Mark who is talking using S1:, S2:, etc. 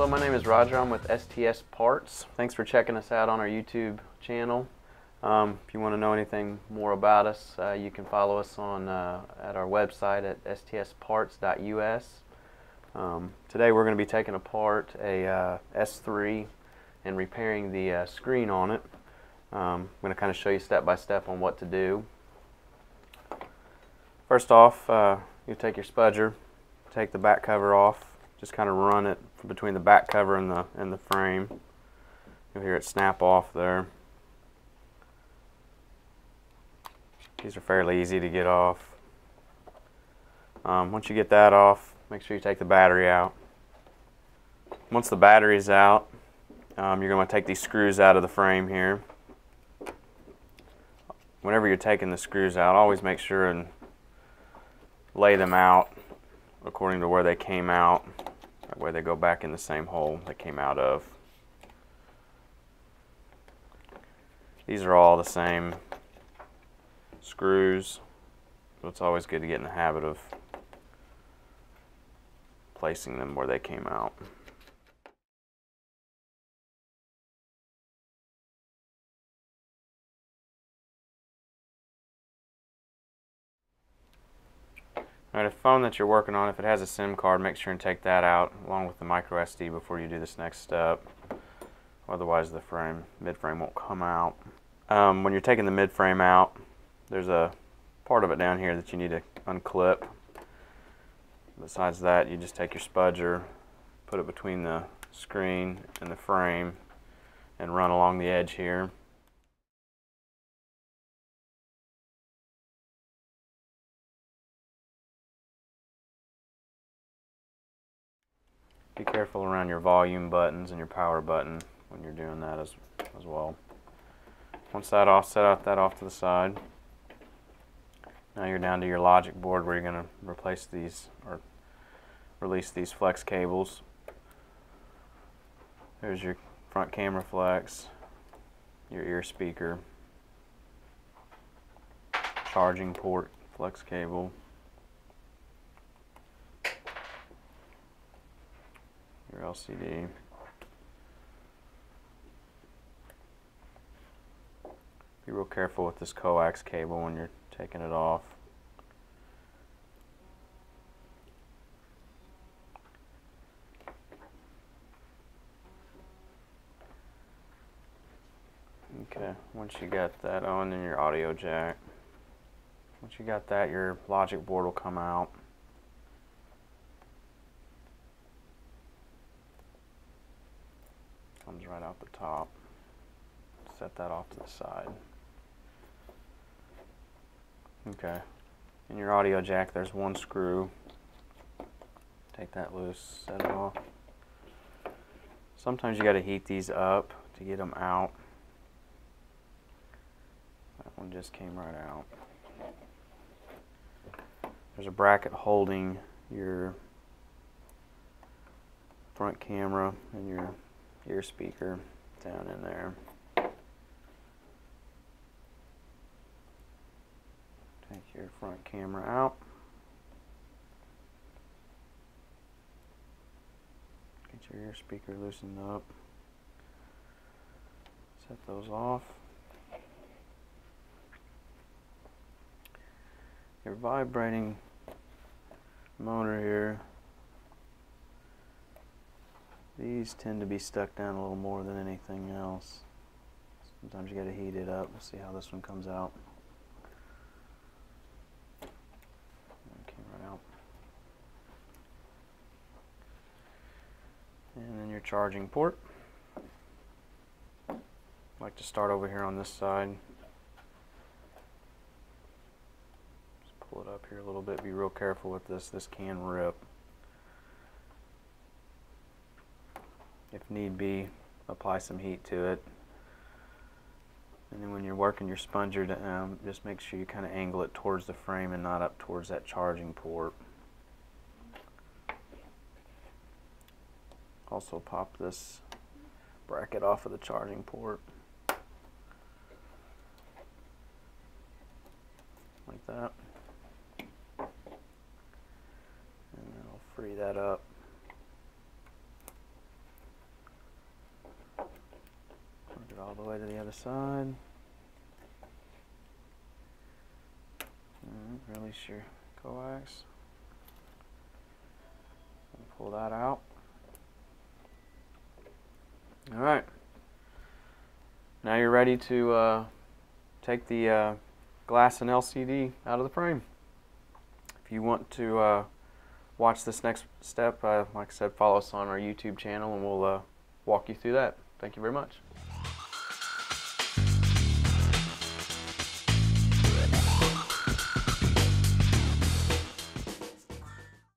S1: Hello, my name is Roger. I'm with STS Parts. Thanks for checking us out on our YouTube channel. If you want to know anything more about us, you can follow us on at our website at stsparts.us. Today we're going to be taking apart a S3 and repairing the screen on it. I'm going to kind of show you step by step on what to do. First off, you take your spudger, take the back cover off, just kind of run it between the back cover and the frame. You'll hear it snap off there. These are fairly easy to get off. Once you get that off, make sure you take the battery out. Once the battery's out, you're going to take these screws out of the frame here. Whenever you're taking the screws out, always make sure and lay them out according to where they came out. That way they go back in the same hole they came out of. These are all the same screws, so it's always good to get in the habit of placing them where they came out. Alright, a phone that you're working on, if it has a SIM card, make sure and take that out along with the micro SD before you do this next step. Otherwise the mid-frame won't come out. When you're taking the mid-frame out, there's a part of it down here that you need to unclip. Besides that, you just take your spudger, put it between the screen and the frame, and run along the edge here. Be careful around your volume buttons and your power button when you're doing that as well. Once that off, set that off to the side. Now you're down to your logic board where you're going to replace these or release these flex cables. There's your front camera flex, your ear speaker, charging port flex cable, your LCD. Be real careful with this coax cable when you're taking it off. Okay, once you got that on, then your audio jack. Once you got that, your logic board will come out. Comes right out the top. Set that off to the side. Okay, in your audio jack there's one screw. Take that loose, set it off. Sometimes you got to heat these up to get them out. That one just came right out. There's a bracket holding your front camera and your ear speaker down in there. Take your front camera out. Get your ear speaker loosened up. Set those off. Your vibrating motor here, these tend to be stuck down a little more than anything else. Sometimes you got to heat it up. We'll see how this one comes out. Came right out. And then your charging port. I like to start over here on this side. Just pull it up here a little bit. Be real careful with this. This can rip. If need be, apply some heat to it. And then when you're working your sponger, just make sure you kind of angle it towards the frame and not up towards that charging port. Also pop this bracket off of the charging port. Like that. And then I'll free that up. all the way to the other side. Release your coax. Pull that out. Alright. Now you're ready to take the glass and LCD out of the frame. If you want to watch this next step, like I said, follow us on our YouTube channel and we'll walk you through that. Thank you very much.